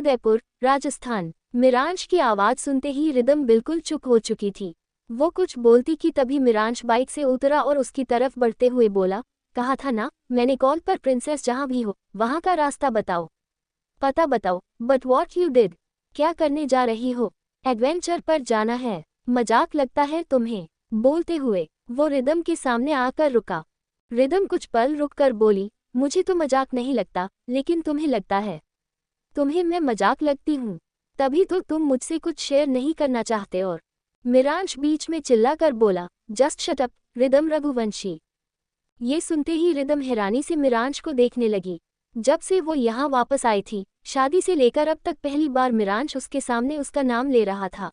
उदयपुर, राजस्थान। मिरांश की आवाज सुनते ही रिदम बिल्कुल चुप हो चुकी थी। वो कुछ बोलती कि तभी मिरांश बाइक से उतरा और उसकी तरफ बढ़ते हुए बोला, कहा था ना मैंने कॉल पर, प्रिंसेस जहाँ भी हो वहाँ का रास्ता बताओ, पता बताओ। But what you did? क्या करने जा रही हो? एडवेंचर पर जाना है? मजाक लगता है तुम्हें? बोलते हुए वो रिदम के सामने आकर रुका। रिदम कुछ पल रुककर बोली, मुझे तो मजाक नहीं लगता, लेकिन तुम्हें लगता है। तुम्हें मैं मजाक लगती हूँ? तभी तो तुम मुझसे कुछ शेयर नहीं करना चाहते। और मिरांश बीच में चिल्लाकर बोला, just shut up rhythm Raghuvanshi. ये सुनते ही रिदम हैरानी से मिरांश को देखने लगी। जब से वो यहाँ वापस आई थी, शादी से लेकर अब तक पहली बार मिरांश उसके सामने उसका नाम ले रहा था।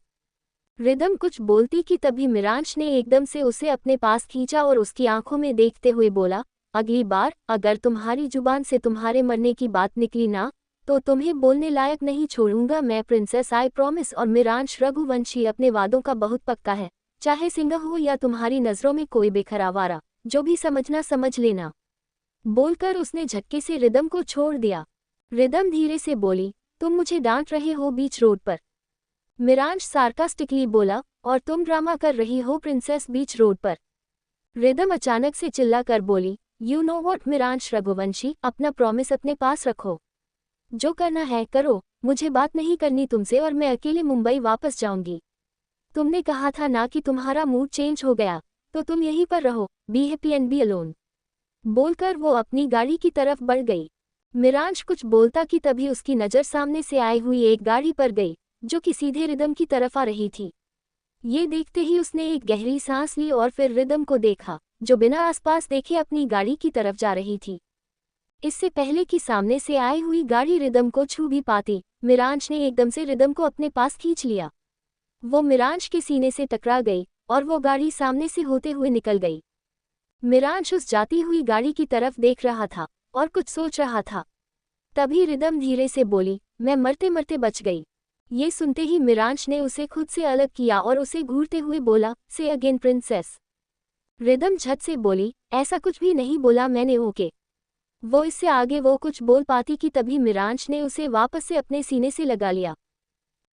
रिदम कुछ बोलती कि तभी मिरांश ने एकदम से उसे अपने पास खींचा और उसकी आंखों में देखते हुए बोला, अगली बार अगर तुम्हारी जुबान से तुम्हारे मरने की बात निकली ना, तो तुम्हें बोलने लायक नहीं छोड़ूंगा मैं, प्रिंसेस आई प्रॉमिस। और मिरांश रघुवंशी अपने वादों का बहुत पक्का है, चाहे सिंह हो या तुम्हारी नजरों में कोई बेखरावारा, जो भी समझना समझ लेना। बोलकर उसने झटके से रिदम को छोड़ दिया। रिदम धीरे से बोली, तुम मुझे डांट रहे हो बीच रोड पर? मिरांश सार्कास्टिकली बोला, और तुम ड्रामा कर रही हो प्रिंसेस बीच रोड पर? रिदम अचानक से चिल्लाकर बोली, यू नो वॉट मिरांश रघुवंशी, अपना प्रॉमिस अपने पास रखो। जो करना है करो, मुझे बात नहीं करनी तुमसे और मैं अकेले मुंबई वापस जाऊंगी। तुमने कहा था ना कि तुम्हारा मूड चेंज हो गया, तो तुम यहीं पर रहो, be happy and be alone. बोलकर वो अपनी गाड़ी की तरफ बढ़ गई। मिरांश कुछ बोलता कि तभी उसकी नज़र सामने से आई हुई एक गाड़ी पर गई, जो कि सीधे रिदम की तरफ आ रही थी। ये देखते ही उसने एक गहरी सांस ली और फिर रिदम को देखा, जो बिना आसपास देखे अपनी गाड़ी की तरफ जा रही थी। इससे पहले कि सामने से आई हुई गाड़ी रिदम को छू भी पाती, मिरांश ने एकदम से रिदम को अपने पास खींच लिया। वो मिरांश के सीने से टकरा गई और वो गाड़ी सामने से होते हुए निकल गई। मिरांश उस जाती हुई गाड़ी की तरफ देख रहा था और कुछ सोच रहा था। तभी रिदम धीरे से बोली, मैं मरते मरते बच गई। ये सुनते ही मिरांश ने उसे खुद से अलग किया और उसे घूरते हुए बोला, से अगेन प्रिंसेस। रिदम झट से बोली, ऐसा कुछ भी नहीं बोला मैंने, ओके। वो इससे आगे वो कुछ बोल पाती कि तभी मिरांश ने उसे वापस से अपने सीने से लगा लिया।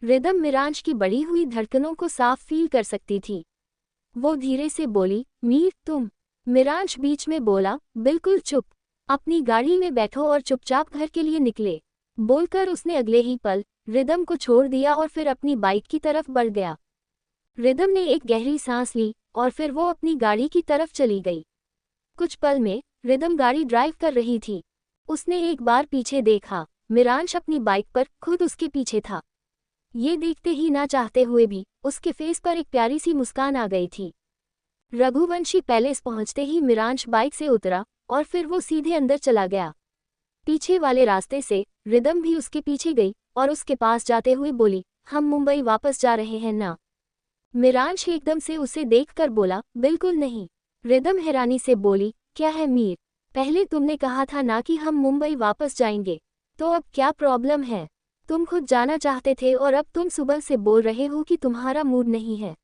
रिदम मिरांश की बढ़ी हुई धड़कनों को साफ फील कर सकती थी। वो धीरे से बोली, मीर तुम? मिरांश बीच में बोला, बिल्कुल चुप, अपनी गाड़ी में बैठो और चुपचाप घर के लिए निकले। बोलकर उसने अगले ही पल रिदम को छोड़ दिया और फिर अपनी बाइक की तरफ बढ़ गया। रिदम ने एक गहरी सांस ली और फिर वो अपनी गाड़ी की तरफ चली गई। कुछ पल में रिदम गाड़ी ड्राइव कर रही थी। उसने एक बार पीछे देखा, मिरांश अपनी बाइक पर खुद उसके पीछे था। ये देखते ही ना चाहते हुए भी उसके फेस पर एक प्यारी सी मुस्कान आ गई थी। रघुवंशी पैलेस पहुंचते ही मिरांश बाइक से उतरा और फिर वो सीधे अंदर चला गया। पीछे वाले रास्ते से रिदम भी उसके पीछे गई और उसके पास जाते हुए बोली, हम मुंबई वापस जा रहे हैं ना? मिरांश एकदम से उसे देखकर बोला, बिल्कुल नहीं। रिदम हैरानी से बोली, क्या है मीर? पहले तुमने कहा था ना कि हम मुंबई वापस जाएंगे, तो अब क्या प्रॉब्लम है? तुम खुद जाना चाहते थे और अब तुम सुबह से बोल रहे हो कि तुम्हारा मूड नहीं है।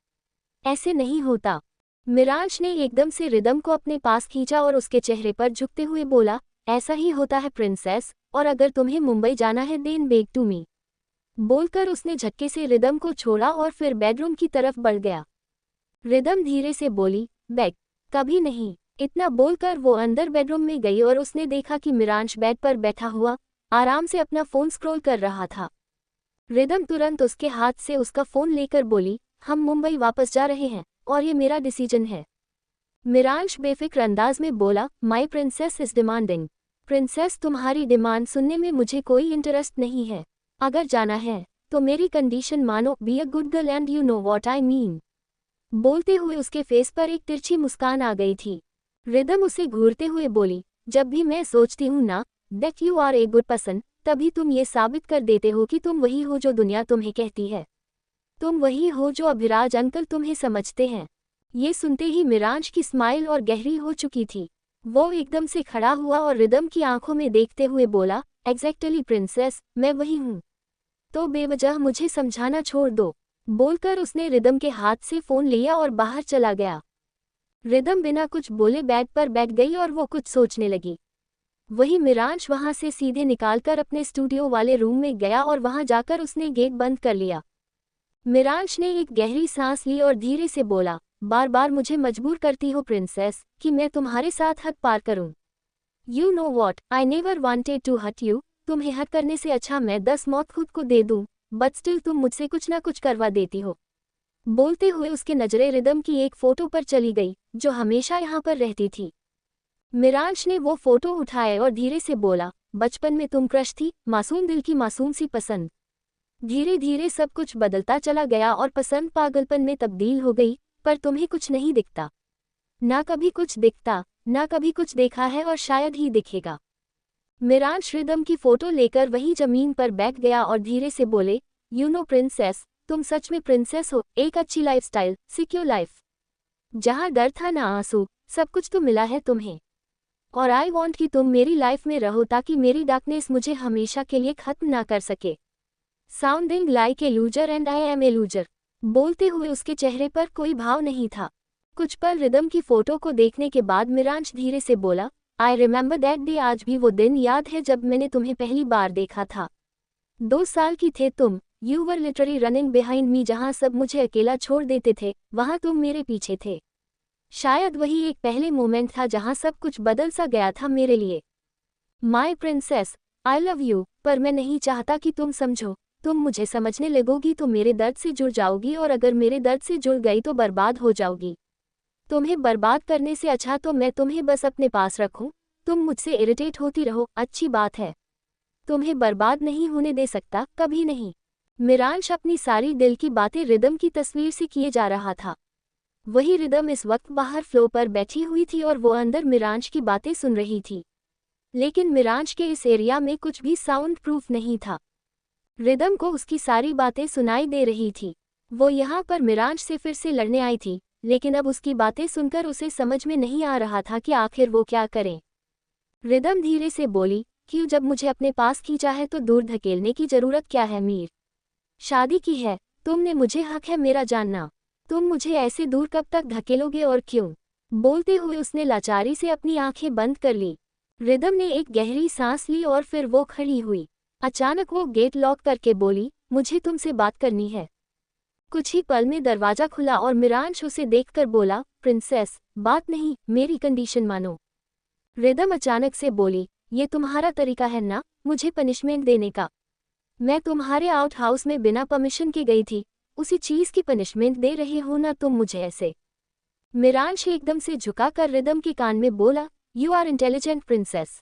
ऐसे नहीं होता। मिरांश ने एकदम से रिदम को अपने पास खींचा और उसके चेहरे पर झुकते हुए बोला, ऐसा ही होता है प्रिंसेस, और अगर तुम्हें मुंबई जाना है देन बेग टू मी। बोलकर उसने झटके से रिदम को छोड़ा और फिर बेडरूम की तरफ बढ़ गया। रिदम धीरे से बोली, बेग? कभी नहीं। इतना बोलकर वो अंदर बेडरूम में गई और उसने देखा कि मिरांश बेड पर बैठा हुआ आराम से अपना फोन स्क्रॉल कर रहा था। रिदम तुरंत उसके हाथ से उसका फोन लेकर बोली, हम मुंबई वापस जा रहे हैं और ये मेरा डिसीजन है। मिरांश बेफिक्र अंदाज में बोला, माई प्रिंसेस इज डिमांडिंग। प्रिंसेस तुम्हारी डिमांड सुनने में मुझे कोई इंटरेस्ट नहीं है। अगर जाना है तो मेरी कंडीशन मानो, be a good girl and you know what I mean. बोलते हुए उसके फेस पर एक तिरछी मुस्कान आ गई थी। रिदम उसे घूरते हुए बोली, जब भी मैं सोचती हूँ ना that you are a good person, तभी तुम ये साबित कर देते हो कि तुम वही हो जो दुनिया तुम्हें कहती है। तुम वही हो जो अभिराज अंकल तुम्हें समझते हैं। ये सुनते ही मिरांश की स्माइल और गहरी हो चुकी थी। वो एकदम से खड़ा हुआ और रिदम की आंखों में देखते हुए बोला, एग्जैक्टली प्रिंसेस, मैं वही हूँ। तो बेवजह मुझे समझाना छोड़ दो। बोलकर उसने रिदम के हाथ से फोन लिया और बाहर चला गया। रिदम बिना कुछ बोले बेड पर बैठ गई और वो कुछ सोचने लगी। वही मिरांश वहां से सीधे निकालकर अपने स्टूडियो वाले रूम में गया और वहां जाकर उसने गेट बंद कर लिया। मिरांश ने एक गहरी सांस ली और धीरे से बोला, बार बार मुझे मजबूर करती हो प्रिंसेस कि मैं तुम्हारे साथ हद पार करूं। You know what, I never wanted to hurt you. तुम्हें हर्ट करने से अच्छा मैं 10 मौत खुद को दे दूं, बट स्टिल तुम मुझसे कुछ ना कुछ करवा देती हो। बोलते हुए उसके नजरें रिदम की एक फोटो पर चली गई जो हमेशा यहाँ पर रहती थी। मिरांश ने वो फोटो उठाए और धीरे से बोला, बचपन में तुम क्रश थी, मासूम दिल की मासूम सी पसंद। धीरे धीरे सब कुछ बदलता चला गया और पसंद पागलपन में तब्दील हो गई, पर तुम्हें कुछ नहीं दिखता। ना कभी कुछ दिखता, ना कभी कुछ देखा है और शायद ही दिखेगा। मिरांश रिदम की फोटो लेकर वही जमीन पर बैठ गया और धीरे से बोले, यू नो प्रिंसेस, तुम सच में प्रिंसेस हो। एक अच्छी लाइफस्टाइल, सिक्योर लाइफ, जहाँ डर था ना आंसू, सब कुछ तो मिला है तुम्हें। और आई वॉन्ट कि तुम मेरी लाइफ में रहो ताकि मेरी डार्कनेस मुझे हमेशा के लिए खत्म ना कर सके। Sounding like a loser and I am a loser. बोलते हुए उसके चेहरे पर कोई भाव नहीं था। कुछ पल रिदम की फोटो को देखने के बाद मिरांश धीरे से बोला, आई रिमेंबर दैट डे। आज भी वो दिन याद है जब मैंने तुम्हें पहली बार देखा था। 2 साल की थे तुम। You were literally running behind me. जहाँ सब मुझे अकेला छोड़ देते थे वहाँ तुम मेरे पीछे थे। शायद वही एक पहले मोमेंट था जहाँ सब कुछ बदल सा गया था मेरे लिए। माई प्रिंसेस, आई लव यू। पर मैं नहीं चाहता कि तुम समझो। तुम मुझे समझने लगोगी तो मेरे दर्द से जुड़ जाओगी, और अगर मेरे दर्द से जुड़ गई तो बर्बाद हो जाओगी। तुम्हें बर्बाद करने से अच्छा तो मैं तुम्हें बस अपने पास रखूं। तुम मुझसे इरिटेट होती रहो, अच्छी बात है। तुम्हें बर्बाद नहीं होने दे सकता, कभी नहीं। मिरांश अपनी सारी दिल की बातें रिदम की तस्वीर से किए जा रहा था। वही रिदम इस वक्त बाहर फ्लो पर बैठी हुई थी और वो अंदर मिरांश की बातें सुन रही थी। लेकिन मिरांश के इस एरिया में कुछ भी साउंड प्रूफ नहीं था। रिदम को उसकी सारी बातें सुनाई दे रही थी। वो यहाँ पर मिरांश से फिर से लड़ने आई थी, लेकिन अब उसकी बातें सुनकर उसे समझ में नहीं आ रहा था कि आखिर वो क्या करे। रिदम धीरे से बोली, क्यों जब मुझे अपने पास खींचा है तो दूर धकेलने की जरूरत क्या है मीर? शादी की है तुमने, मुझे हक है मेरा जानना। तुम मुझे ऐसे दूर कब तक धकेलोगे और क्यों? बोलते हुए उसने लाचारी से अपनी आंखें बंद कर ली। रिदम ने एक गहरी सांस ली और फिर वो खड़ी हुई। अचानक वो गेट लॉक करके बोली, मुझे तुमसे बात करनी है। कुछ ही पल में दरवाजा खुला और मिरांश उसे देखकर बोला, प्रिंसेस, बात नहीं, मेरी कंडीशन मानो। रिदम अचानक से बोली, ये तुम्हारा तरीका है ना मुझे पनिशमेंट देने का? मैं तुम्हारे आउट हाउस में बिना परमिशन के गई थी, उसी चीज की पनिशमेंट दे रहे हो ना तुम मुझे ऐसे? मिरांश एकदम से झुकाकर रिदम के कान में बोला, यू आर इंटेलिजेंट प्रिंसेस।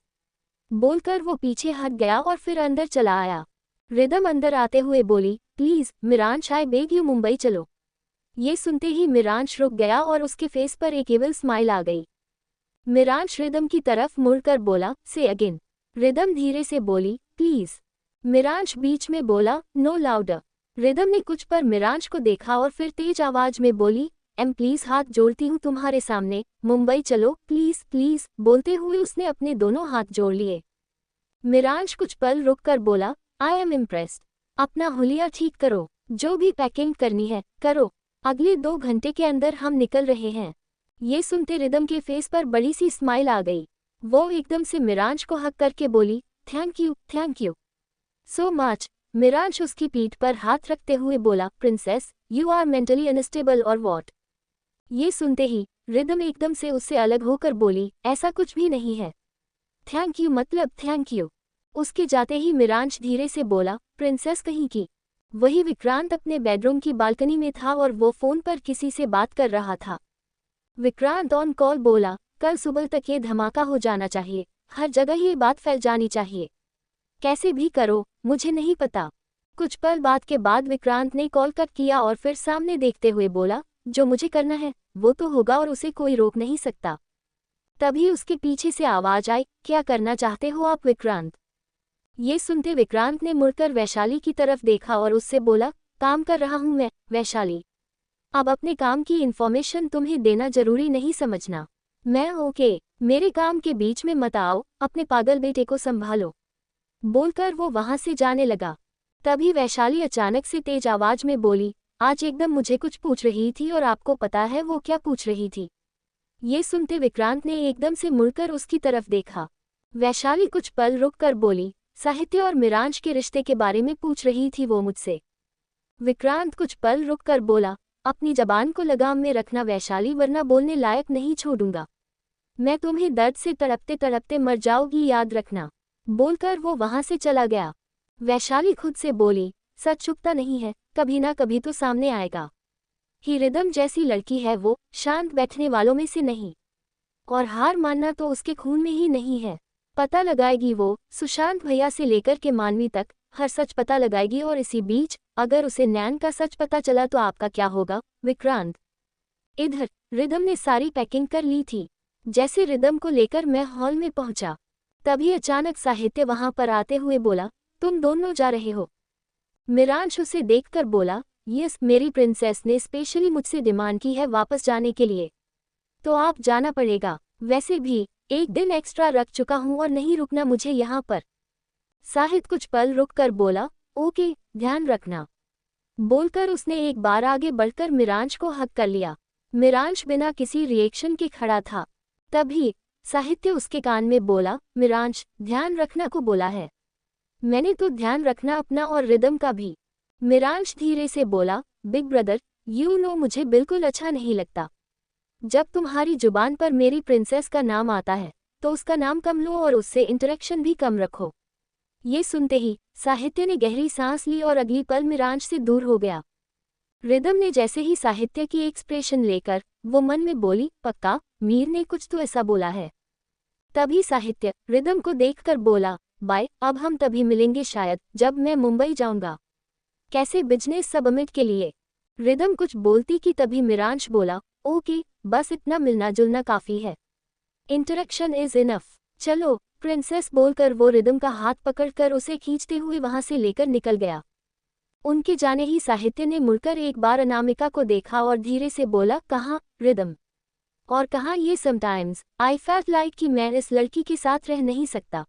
बोलकर वो पीछे हट गया और फिर अंदर चला आया। रिदम अंदर आते हुए बोली, please Miransh, I beg you, Mumbai चलो। ये सुनते ही मिरांश रुक गया और उसके फेस पर एक एविल स्माइल आ गई। मिरांश रिदम की तरफ मुड़कर बोला, से अगेन। रिदम धीरे से बोली, प्लीज। मिरांश बीच में बोला, नो लाउडर। रिदम ने कुछ पर मिरांश को देखा और फिर तेज आवाज में बोली, एम प्लीज, हाथ जोड़ती हूँ तुम्हारे सामने, मुंबई चलो प्लीज प्लीज। बोलते हुए उसने अपने दोनों हाथ जोड़ लिए। मिरांश कुछ पल रुककर बोला, आई एम इम्प्रेस्ड। अपना हुलिया ठीक करो, जो भी पैकिंग करनी है करो, अगले 2 घंटे के अंदर हम निकल रहे हैं। ये सुनते रिदम के फेस पर बड़ी सी स्माइल आ गई। वो एकदम से मिरांश को हक करके बोली, thank you so much. Miransh उसकी पीठ पर हाथ रखते हुए बोला, princess, you are mentally unstable और वॉट? ये सुनते ही रिदम एकदम से उससे अलग होकर बोली, ऐसा कुछ भी नहीं है। थैंक यू मतलब थैंक यू। उसके जाते ही मिरांश धीरे से बोला, प्रिंसेस कहीं की। वही विक्रांत अपने बेडरूम की बालकनी में था और वो फोन पर किसी से बात कर रहा था। विक्रांत ऑन कॉल बोला, कल सुबह तक ये धमाका हो जाना चाहिए, हर जगह ये बात फैल जानी चाहिए, कैसे भी करो, मुझे नहीं पता। कुछ पल बाद के बाद विक्रांत ने कॉल कट किया और फिर सामने देखते हुए बोला, जो मुझे करना है वो तो होगा और उसे कोई रोक नहीं सकता। तभी उसके पीछे से आवाज आई, क्या करना चाहते हो आप विक्रांत? ये सुनते विक्रांत ने मुड़कर वैशाली की तरफ देखा और उससे बोला, काम कर रहा हूं मैं वैशाली। अब अपने काम की इन्फॉर्मेशन तुम्हें देना जरूरी नहीं समझना। मैं ओके, मेरे काम के बीच में मत आओ, अपने पागल बेटे को संभालो। बोलकर वो वहां से जाने लगा। तभी वैशाली अचानक से तेज आवाज में बोली, आज एकदम मुझे कुछ पूछ रही थी और आपको पता है वो क्या पूछ रही थी? ये सुनते विक्रांत ने एकदम से मुड़कर उसकी तरफ देखा। वैशाली कुछ पल रुक कर बोली, साहित्य और मिरांश के रिश्ते के बारे में पूछ रही थी वो मुझसे। विक्रांत कुछ पल रुक कर बोला, अपनी जबान को लगाम में रखना वैशाली, वरना बोलने लायक नहीं छोड़ूंगा। मैं तुम्हें दर्द से तड़पते तड़पते मर जाओगी, याद रखना। बोलकर वो वहां से चला गया। वैशाली खुद से बोली, सच छुपता नहीं है, कभी ना कभी तो सामने आएगा। ही रिदम जैसी लड़की है वो, शांत बैठने वालों में से नहीं, और हार मानना तो उसके खून में ही नहीं है। पता लगाएगी वो, सुशांत भैया से लेकर के मानवी तक, हर सच पता लगाएगी। और इसी बीच अगर उसे नैन का सच पता चला तो आपका क्या होगा, विक्रांत? इधर रिदम ने सारी पैकिंग कर ली थी। जैसे रिदम को लेकर मैं हॉल में पहुंचा, तभी अचानक साहित्य वहां पर आते हुए बोला, तुम दोनों जा रहे हो? मिरांश उसे देखकर बोला, यस, मेरी प्रिंसेस ने स्पेशली मुझसे डिमांड की है वापस जाने के लिए, तो आप जाना पड़ेगा। वैसे भी एक दिन एक्स्ट्रा रख चुका हूं और नहीं रुकना मुझे यहाँ पर। साहित्य कुछ पल रुक कर बोला, ओके, ध्यान रखना। बोलकर उसने एक बार आगे बढ़कर मिरांश को हक कर लिया। मिरांश बिना किसी रिएक्शन के खड़ा था। तभी साहित्य उसके कान में बोला, मिरांश, ध्यान रखना को बोला है। मैंने तो ध्यान रखना अपना और रिदम का भी। मिरांश धीरे से बोला, बिग ब्रदर, यू नो मुझे बिल्कुल अच्छा नहीं लगता जब तुम्हारी जुबान पर मेरी प्रिंसेस का नाम आता है, तो उसका नाम कम लो और उससे इंटरेक्शन भी कम रखो। ये सुनते ही साहित्य ने गहरी सांस ली और अगली पल मिरांश से दूर हो गया। रिदम ने जैसे ही साहित्य की एक्सप्रेशन लेकर वो मन में बोली, पक्का मीर ने कुछ तो ऐसा बोला है। तभी साहित्य रिदम को देखकर बोला, बाय, अब हम तभी मिलेंगे शायद जब मैं मुंबई जाऊंगा। कैसे, बिजनेस सबमिट के लिए? रिदम कुछ बोलती कि तभी मिरांश बोला, ओके, बस इतना मिलना जुलना काफी है, इंटरेक्शन इज इनफ। चलो प्रिंसेस, बोलकर वो रिदम का हाथ पकड़कर उसे खींचते हुए वहां से लेकर निकल गया। उनके जाने ही साहित्य ने मुड़कर एक बार अनामिका को देखा और धीरे से बोला, कहाँ रिदम? और कहाँ ये समटाइम्स आई फेल्ट लाइक कि मैं इस लड़की के साथ रह नहीं सकता।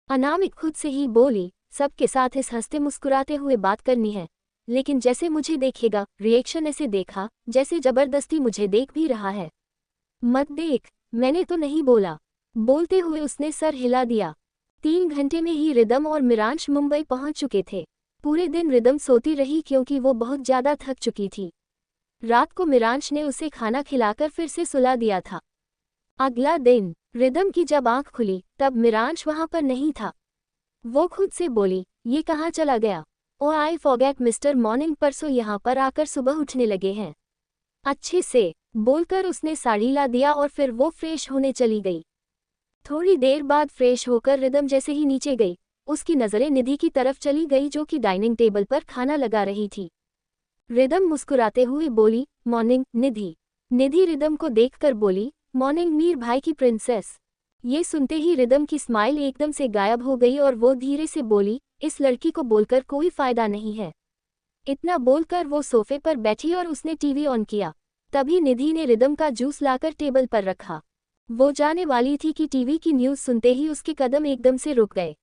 अनामिक खुद से ही बोली, सबके साथ इस हंसते मुस्कुराते हुए बात करनी है, लेकिन जैसे मुझे देखेगा, रिएक्शन ऐसे देखा जैसे जबरदस्ती मुझे देख भी रहा है। मत देख, मैंने तो नहीं बोला। बोलते हुए उसने सर हिला दिया। 3 घंटे में ही रिदम और मिरांश मुंबई पहुंच चुके थे। पूरे दिन रिदम सोती रही क्योंकि वो बहुत ज्यादा थक चुकी थी। रात को मिरांश ने उसे खाना खिलाकर फिर से सुला दिया था। अगला दिन रिदम की जब आंख खुली तब मिरांश वहां पर नहीं था। वो खुद से बोली, ये कहाँ चला गया? ओ आई फॉरगेट मिस्टर मॉर्निंग, परसों यहाँ पर आकर सुबह उठने लगे हैं अच्छे से। बोलकर उसने साड़ी ला दिया और फिर वो फ्रेश होने चली गई। थोड़ी देर बाद फ्रेश होकर रिदम जैसे ही नीचे गई, उसकी नजरें निधि की तरफ चली गई जो कि डाइनिंग टेबल पर खाना लगा रही थी। रिदम मुस्कुराते हुए बोली, मॉर्निंग निधि। निधि रिदम को देखकर बोली, मॉर्निंग मीर भाई की प्रिंसेस। ये सुनते ही रिदम की स्माइल एकदम से गायब हो गई और वो धीरे से बोली, इस लड़की को बोलकर कोई फायदा नहीं है। इतना बोलकर वो सोफे पर बैठी और उसने टीवी ऑन किया। तभी निधि ने रिदम का जूस लाकर टेबल पर रखा। वो जाने वाली थी कि टीवी की न्यूज़ सुनते ही उसके कदम एकदम से रुक गए।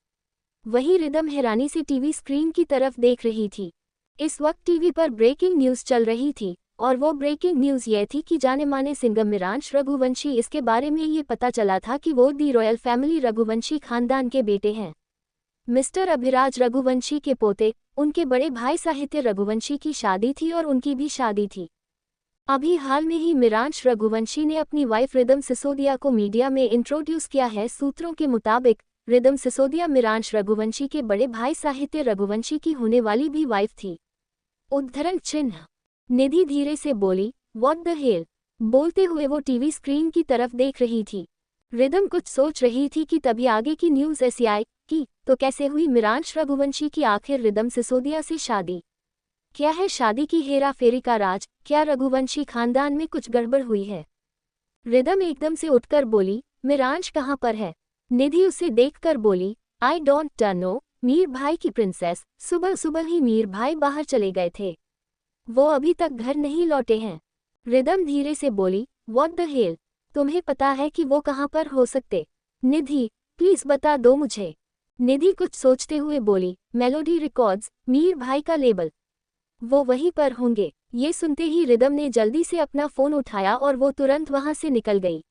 वहीं रिदम हैरानी से टीवी स्क्रीन की तरफ देख रही थी। इस वक्त टीवी पर ब्रेकिंग न्यूज़ चल रही थी और वो ब्रेकिंग न्यूज़ ये थी कि जाने माने सिंगर मिरांश रघुवंशी, इसके बारे में ये पता चला था कि वो दी रॉयल फैमिली रघुवंशी खानदान के बेटे हैं। मिस्टर अभिराज रघुवंशी के पोते, उनके बड़े भाई साहित्य रघुवंशी की शादी थी और उनकी भी शादी थी। अभी हाल में ही मिरांश रघुवंशी ने अपनी वाइफ रिदम सिसोदिया को मीडिया में इंट्रोड्यूस किया है। सूत्रों के मुताबिक रिदम सिसोदिया मिरांश रघुवंशी के बड़े भाई साहित्य रघुवंशी की होने वाली भी वाइफ थी। उद्धरण चिन्ह। निधि धीरे से बोली, व्हाट द हेल? बोलते हुए वो टीवी स्क्रीन की तरफ देख रही थी। रिदम कुछ सोच रही थी कि तभी आगे की न्यूज़ ऐसी आई कि तो कैसे हुई मिरांश रघुवंशी की आखिर रिदम सिसोदिया से शादी? क्या है शादी की हेरा फेरी का राज? क्या रघुवंशी खानदान में कुछ गड़बड़ हुई है? रिदम एकदम से उठकर बोली, मिरांश कहाँ पर है? निधि उसे देखकर बोली, आई डोंट नो मीर भाई की प्रिंसेस, सुबह सुबह ही मीर भाई बाहर चले गए थे, वो अभी तक घर नहीं लौटे हैं। रिदम धीरे से बोली, व्हाट द हेल? तुम्हें पता है कि वो कहाँ पर हो सकते? निधि, प्लीज बता दो मुझे। निधि कुछ सोचते हुए बोली, मेलोडी रिकॉर्ड्स, मीर भाई का लेबल, वो वहीं पर होंगे। ये सुनते ही रिदम ने जल्दी से अपना फोन उठाया और वो तुरंत वहां से निकल गई।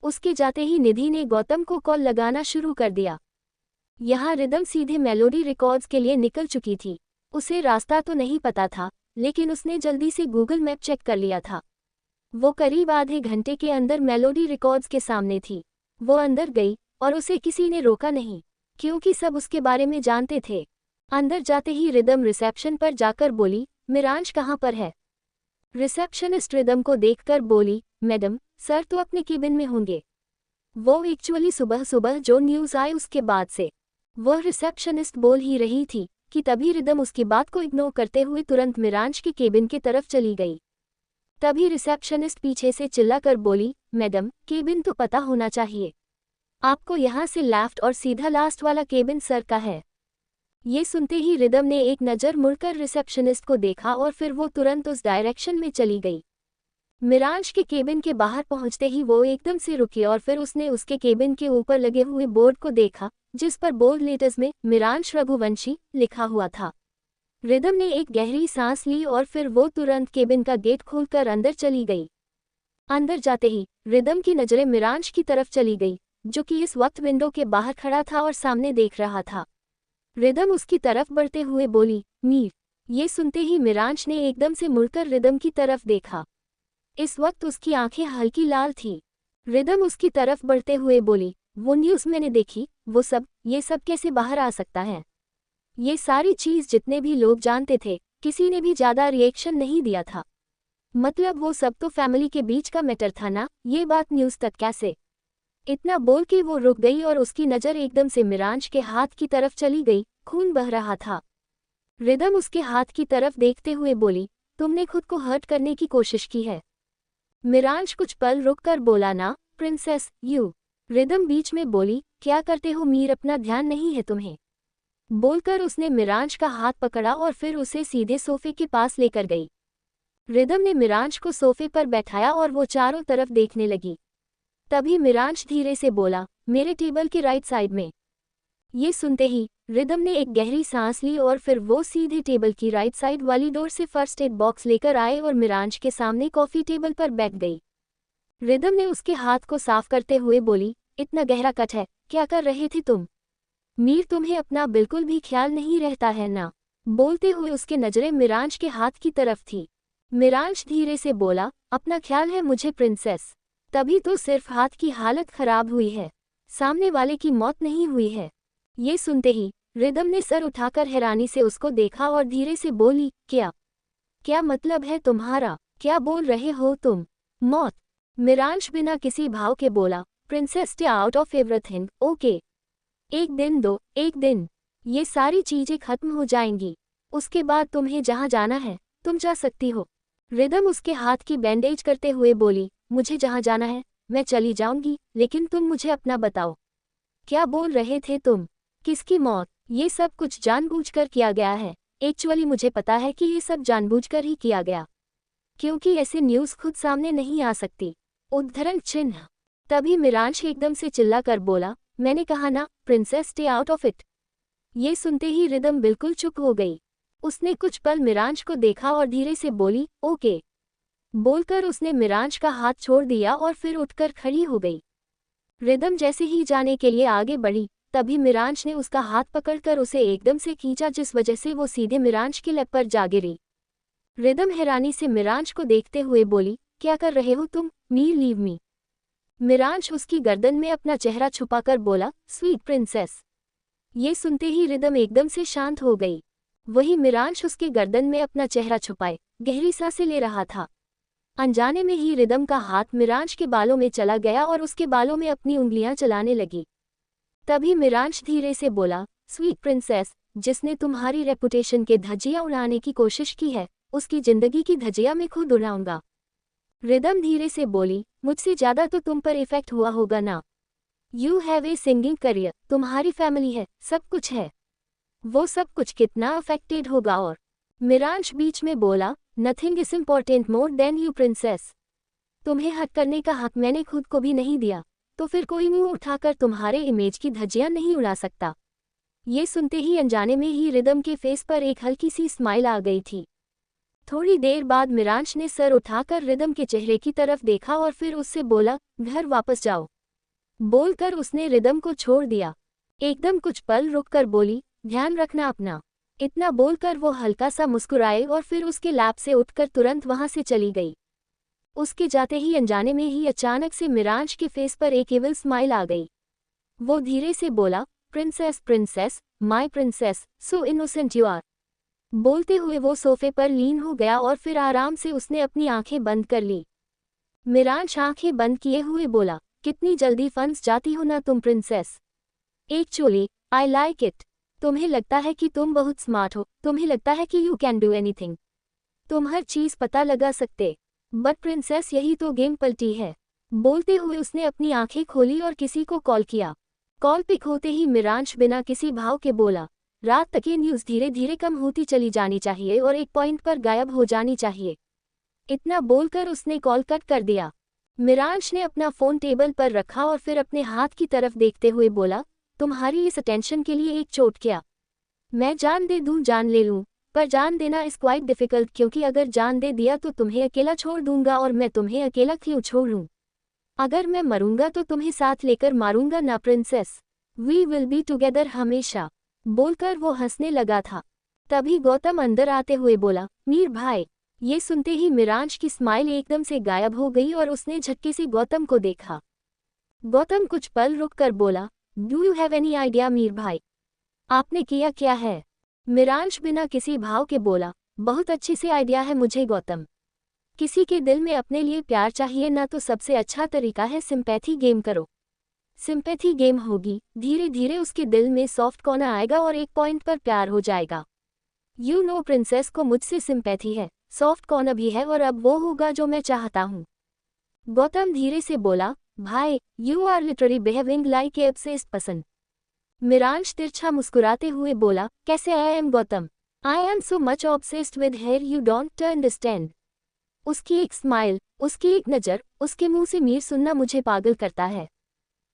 उसके जाते ही निधि ने गौतम को कॉल लगाना शुरू कर दिया। यहाँ रिदम सीधे मेलोडी रिकॉर्ड्स के लिए निकल चुकी थी। उसे रास्ता तो नहीं पता था, लेकिन उसने जल्दी से गूगल मैप चेक कर लिया था। वो करीब आधे घंटे के अंदर मेलोडी रिकॉर्ड्स के सामने थी। वो अंदर गई और उसे किसी ने रोका नहीं, क्योंकि सब उसके बारे में जानते थे। अंदर जाते ही रिदम रिसेप्शन पर जाकर बोली, मिरांश कहाँ पर है? रिसेप्शनिस्ट रिदम को देखकर बोली, मैडम, सर तो अपने केबिन में होंगे। वो एक्चुअली सुबह सुबह जो न्यूज़ आई उसके बाद से वह रिसेप्शनिस्ट बोल ही रही थी कि तभी रिदम उसकी बात को इग्नोर करते हुए तुरंत मिरांश के केबिन की तरफ चली गई। तभी रिसेप्शनिस्ट पीछे से चिल्लाकर बोली, मैडम, केबिन तो पता होना चाहिए। आपको यहाँ से लेफ्ट और सीधा लास्ट वाला केबिन सर का है। ये सुनते ही रिदम ने एक नज़र मुड़कर रिसेप्शनिस्ट को देखा और फिर वो तुरंत उस डायरेक्शन में चली गई। मिरांश के केबिन के बाहर पहुंचते ही वो एकदम से रुकी और फिर उसने उसके केबिन के ऊपर लगे हुए बोर्ड को देखा, जिस पर बोल्ड लेटर्स में मिरांश रघुवंशी लिखा हुआ था। रिदम ने एक गहरी सांस ली और फिर वो तुरंत केबिन का गेट खोलकर अंदर चली गई। अंदर जाते ही रिदम की नज़रें मिरांश की तरफ चली गई, जो कि इस वक्त विंडो के बाहर खड़ा था और सामने देख रहा था। रिदम उसकी तरफ बढ़ते हुए बोली, मीर। ये सुनते ही मिरांश ने एकदम से मुड़कर रिदम की तरफ देखा। इस वक्त उसकी आंखें हल्की लाल थीं। रिदम उसकी तरफ बढ़ते हुए बोली, वो न्यूज़ मैंने देखी, ये सब कैसे बाहर आ सकता है? ये सारी चीज़ जितने भी लोग जानते थे, किसी ने भी ज़्यादा रिएक्शन नहीं दिया था। मतलब वो सब तो फैमिली के बीच का मैटर था ना, ये बात न्यूज़ तक कैसे? इतना बोल के वो रुक गई और उसकी नज़र एकदम से मिरांश के हाथ की तरफ चली गई। खून बह रहा था। रिदम उसके हाथ की तरफ देखते हुए बोली, तुमने खुद को हर्ट करने की कोशिश की है। मिरांश कुछ पल रुककर बोला, ना प्रिंसेस, यू। रिदम बीच में बोली, क्या करते हो मीर, अपना ध्यान नहीं है तुम्हें? बोलकर उसने मिरांश का हाथ पकड़ा और फिर उसे सीधे सोफे के पास लेकर गई। रिदम ने मिरांश को सोफे पर बैठाया और वो चारों तरफ देखने लगी। तभी मिरांश धीरे से बोला, मेरे टेबल के राइट साइड में। ये सुनते ही रिदम ने एक गहरी सांस ली और फिर वो सीधे टेबल की राइट साइड वाली डोर से फर्स्ट एड बॉक्स लेकर आए और मिरांश के सामने कॉफी टेबल पर बैठ गई। रिदम ने उसके हाथ को साफ करते हुए बोली, इतना गहरा कट है, क्या कर रहे थे तुम? मीर, तुम्हें अपना बिल्कुल भी ख्याल नहीं रहता है ना? बोलते हुए उसके नजरें मिरांश के हाथ की तरफ थी। मिरांश धीरे से बोला, अपना ख्याल है मुझे प्रिंसेस। तभी तो सिर्फ हाथ की हालत खराब हुई है, सामने वाले की मौत नहीं हुई है। ये सुनते ही रिदम ने सर उठाकर हैरानी से उसको देखा और धीरे से बोली, क्या मतलब है तुम्हारा? क्या बोल रहे हो तुम? मौत? मिरांश बिना किसी भाव के बोला, princess, stay out of everything, okay? एक दिन दो, एक दिन ये सारी चीजें खत्म हो जाएंगी। उसके बाद तुम्हें जहाँ जाना है तुम जा सकती हो। रिदम उसके हाथ की बैंडेज करते हुए बोली, मुझे जहाँ जाना है मैं चली जाऊंगी, लेकिन तुम मुझे अपना बताओ, क्या बोल रहे थे तुम? किसकी मौत? ये सब कुछ जानबूझकर किया गया है। एक्चुअली मुझे पता है कि ये सब जानबूझकर ही किया गया, क्योंकि ऐसे न्यूज़ खुद सामने नहीं आ सकती। उद्धरण चिन्ह। तभी मिरांश एकदम से चिल्लाकर बोला, मैंने कहा ना princess, stay out of it. ये सुनते ही रिदम बिल्कुल चुप हो गई। उसने कुछ पल मिरांश को देखा और धीरे से बोली, ओके? बोलकर उसने मिरांश का हाथ छोड़ दिया और फिर उठकर खड़ी हो गई। रिदम जैसे ही जाने के लिए आगे बढ़ी, तभी मिरांश ने उसका हाथ पकड़कर उसे एकदम से खींचा, जिस वजह से वो सीधे मिरांश के लैप पर जा गिरी। रिदम हैरानी से मिरांश को देखते हुए बोली, क्या कर रहे हो तुम? Mir, leave me. मिरांश उसकी गर्दन में अपना चेहरा छुपाकर बोला, स्वीट प्रिंसेस। ये सुनते ही रिदम एकदम से शांत हो गई। वही मिरांश उसके गर्दन में अपना चेहरा छुपाए गहरी सांसें ले रहा था। अनजाने में ही रिदम का हाथ मिरांश के बालों में चला गया और उसके बालों में अपनी उंगलियां चलाने लगी। तभी मिरांश धीरे से बोला, स्वीट प्रिंसेस, जिसने तुम्हारी रेपुटेशन के धज्जियां उड़ाने की कोशिश की है, उसकी जिंदगी की धज्जियां मैं खुद उड़ाऊंगा। रिदम धीरे से बोली, मुझसे ज्यादा तो तुम पर इफेक्ट हुआ होगा ना? You have A singing career, तुम्हारी फैमिली है, सब कुछ है। वो सब कुछ कितना अफेक्टेड होगा? और मिरांश बीच में बोला, nothing is important more than you princess. तुम्हें हक करने का हक मैंने खुद को भी नहीं दिया, तो फिर कोई मुंह उठाकर तुम्हारे इमेज की धज्जियां नहीं उड़ा सकता। ये सुनते ही अनजाने में ही रिदम के फेस पर एक हल्की सी स्माइल आ गई थी। थोड़ी देर बाद मिरांश ने सर उठाकर रिदम के चेहरे की तरफ देखा और फिर उससे बोला, घर वापस जाओ। बोलकर उसने रिदम को छोड़ दिया। एकदम कुछ पल रुककर बोली, ध्यान रखना अपना। इतना बोलकर वो हल्का सा मुस्कुराए और फिर उसके लैप से उठकर तुरंत वहां से चली गई। उसके जाते ही अनजाने में ही अचानक से मिरांश के फेस पर एक इविल स्माइल आ गई। वो धीरे से बोला, princess princess, my princess, so innocent you are. बोलते हुए वो सोफे पर लीन हो गया और फिर आराम से उसने अपनी आंखें बंद कर ली। मिरांश आंखें बंद किए हुए बोला, कितनी जल्दी फंस जाती हो ना तुम princess. Actually I like it. तुम्हें लगता है कि तुम बहुत स्मार्ट हो, तुम्हें लगता है कि यू कैन डू एनीथिंग, तुम हर चीज पता लगा सकते। बट प्रिंसेस यही तो गेम पलटी है। बोलते हुए उसने अपनी आंखें खोली और किसी को कॉल किया। कॉल पिक होते ही मिरांश बिना किसी भाव के बोला, रात तक ये न्यूज़ धीरे धीरे कम होती चली जानी चाहिए और एक पॉइंट पर गायब हो जानी चाहिए। इतना बोलकर उसने कॉल कट कर दिया। मिरांश ने अपना फ़ोन टेबल पर रखा और फिर अपने हाथ की तरफ देखते हुए बोला, तुम्हारी इस अटेंशन के लिए एक चोट क्या? मैं जान दे दूं जान ले लूं, पर जान देना इज़ क्वाइट डिफ़िकल्ट, क्योंकि अगर जान दे दिया तो तुम्हें अकेला छोड़ दूंगा और मैं तुम्हें अकेला क्यों छोड़ूं? अगर मैं मरूंगा तो तुम्हें साथ लेकर मारूंगा ना princess. We will be together हमेशा। बोलकर वो हंसने लगा था। तभी गौतम अंदर आते हुए बोला, मीर भाई। ये सुनते ही मिरांश की स्माइल एकदम से गायब हो गई और उसने झटके से गौतम को देखा। गौतम कुछ पल रुककर बोला, do you have any idea Mir भाई, आपने किया क्या है? मिरांश बिना किसी भाव के बोला, बहुत अच्छे से आइडिया है मुझे गौतम। किसी के दिल में अपने लिए प्यार चाहिए ना, तो सबसे अच्छा तरीका है सिंपैथी गेम करो। सिंपैथी गेम होगी, धीरे धीरे उसके दिल में सॉफ्ट कॉर्नर आएगा और एक पॉइंट पर प्यार हो जाएगा। यू नो प्रिंसेस को मुझसे सिंपैथी है, सॉफ्ट कॉर्नर भी है, और अब वो होगा जो मैं चाहता हूँ। गौतम धीरे से बोला, भाई you are literally behaving like a obsessed person. Miransh तिरछा मुस्कुराते हुए बोला, कैसे I am Gautam? I am so much obsessed with her you don't understand. उसकी एक स्माइल, उसकी एक नज़र, उसके मुंह से मीर सुनना मुझे पागल करता है,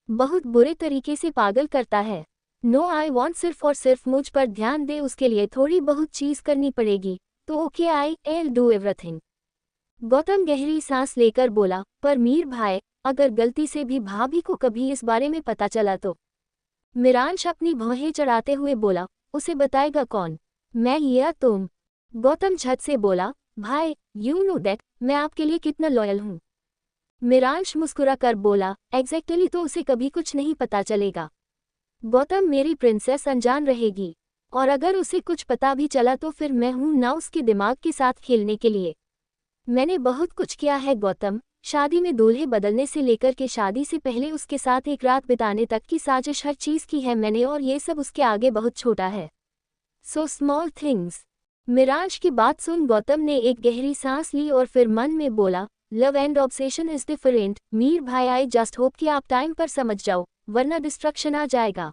बहुत बुरे तरीके से पागल करता है। नो आई वॉन्ट सिर्फ और सिर्फ मुझ पर ध्यान दे, उसके लिए थोड़ी बहुत चीज़ करनी पड़ेगी, तो okay I L do everything. Gautam गहरी सांस लेकर बोला, पर मीर भाई, अगर गलती से भी भाभी को कभी इस बारे में पता चला तो? मिरांश अपनी भौहें चढ़ाते हुए बोला, उसे बताएगा कौन, मैं या तुम? गौतम झट से बोला, भाई यू नो दैट मैं आपके लिए कितना लॉयल हूँ। मिरांश मुस्कुरा कर बोला, एग्जैक्टली, तो उसे कभी कुछ नहीं पता चलेगा। गौतम मेरी प्रिंसेस अनजान रहेगी, और अगर उसे कुछ पता भी चला तो फिर मैं हूं ना उसके दिमाग के साथ खेलने के लिए। मैंने बहुत कुछ किया है गौतम, शादी में दूल्हे बदलने से लेकर के शादी से पहले उसके साथ एक रात बिताने तक की साजिश, हर चीज़ की है मैंने, और ये सब उसके आगे बहुत छोटा है। So small things. मिरांश की बात सुन गौतम ने एक गहरी सांस ली और फिर मन में बोला, love and obsession is different Mir भाई, आई जस्ट होप कि आप टाइम पर समझ जाओ, वरना डिस्ट्रक्शन आ जाएगा।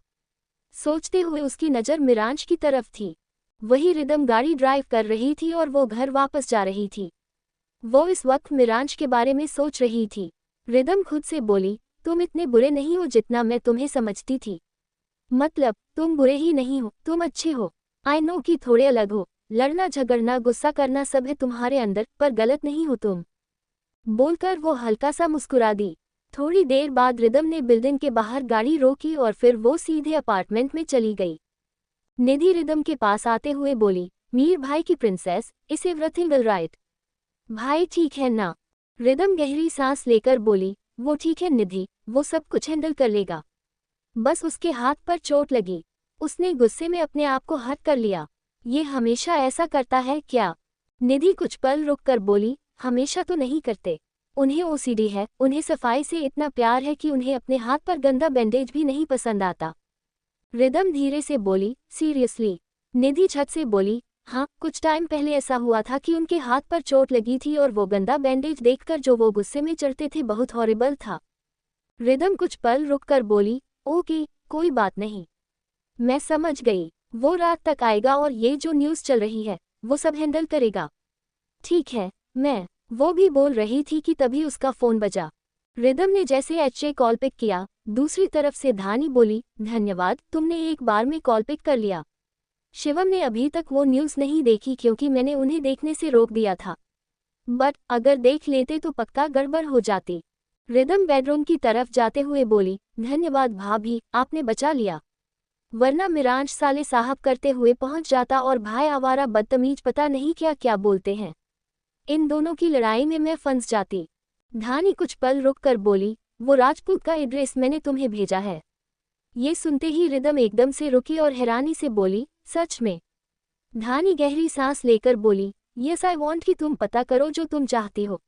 सोचते हुए उसकी नज़र मिरांश की तरफ थी। वही रिदम गाड़ी ड्राइव कर रही थी और वो घर वापस जा रही थी। वो इस वक्त मिरांश के बारे में सोच रही थी। रिदम खुद से बोली, तुम इतने बुरे नहीं हो जितना मैं तुम्हें समझती थी। मतलब तुम बुरे ही नहीं हो, तुम अच्छे हो। आई नो कि थोड़े अलग हो, लड़ना झगड़ना गुस्सा करना सब है तुम्हारे अंदर, पर गलत नहीं हो तुम। बोलकर वो हल्का सा मुस्कुरा दी। थोड़ी देर बाद रिदम ने बिल्डिंग के बाहर गाड़ी रोकी और फिर वो सीधे अपार्टमेंट में चली गई। निधि रिदम के पास आते हुए बोली, मीर भाई की प्रिंसेस, इस एवरीथिंग राइट? भाई ठीक है ना? रिदम गहरी सांस लेकर बोली, वो ठीक है निधि, वो सब कुछ हैंडल कर लेगा। बस उसके हाथ पर चोट लगी। उसने गुस्से में अपने आप को हट कर लिया। ये हमेशा ऐसा करता है क्या? निधि कुछ पल रुककर बोली, हमेशा तो नहीं करते। उन्हें ओसीडी है, उन्हें सफाई से इतना प्यार है कि उन्हें अपने हाथ पर गंदा बैंडेज भी नहीं पसंद आता। रिदम धीरे से बोली, सीरियसली? निधि झट से बोली, हाँ, कुछ टाइम पहले ऐसा हुआ था कि उनके हाथ पर चोट लगी थी और वो गंदा बैंडेज देखकर जो वो गुस्से में चढ़ते थे बहुत हॉरिबल था। रिदम कुछ पल रुककर बोली, ओके, कोई बात नहीं, मैं समझ गई। वो रात तक आएगा और ये जो न्यूज़ चल रही है वो सब हैंडल करेगा। ठीक है, वो भी बोल रही थी कि तभी उसका फ़ोन बजा। रिदम ने जैसे एचए कॉल पिक किया, दूसरी तरफ से धानी बोली, धन्यवाद, तुमने एक बार में कॉल पिक कर लिया। शिवम ने अभी तक वो न्यूज़ नहीं देखी क्योंकि मैंने उन्हें देखने से रोक दिया था, बट अगर देख लेते तो पक्का गड़बड़ हो जाती। रिदम बेडरूम की तरफ जाते हुए बोली, धन्यवाद भाभी, आपने बचा लिया, वरना मिरांज साले साहब करते हुए पहुंच जाता और भाई आवारा बदतमीज पता नहीं क्या क्या बोलते हैं, इन दोनों की लड़ाई में मैं फंस जाती। धानी कुछ पल रुक कर बोली, वो राजपूत का एड्रेस मैंने तुम्हें भेजा है। ये सुनते ही रिदम एकदम से रुकी और हैरानी से बोली, सच में? धानी गहरी सांस लेकर बोली, यस आई वॉन्ट कि तुम पता करो जो तुम चाहती हो।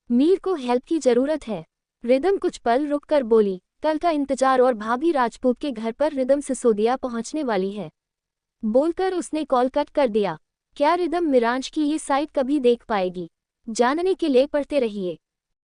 मीर को हेल्प की जरूरत है। रिदम कुछ पल रुक कर बोली, कल का इंतजार और भाभी राजपूत के घर पर रिदम सिसोदिया पहुंचने वाली है। बोलकर उसने कॉल कट कर दिया। क्या रिदम मिरांज की ये साइट कभी देख पाएगी? जानने के लिए पढ़ते रहिए।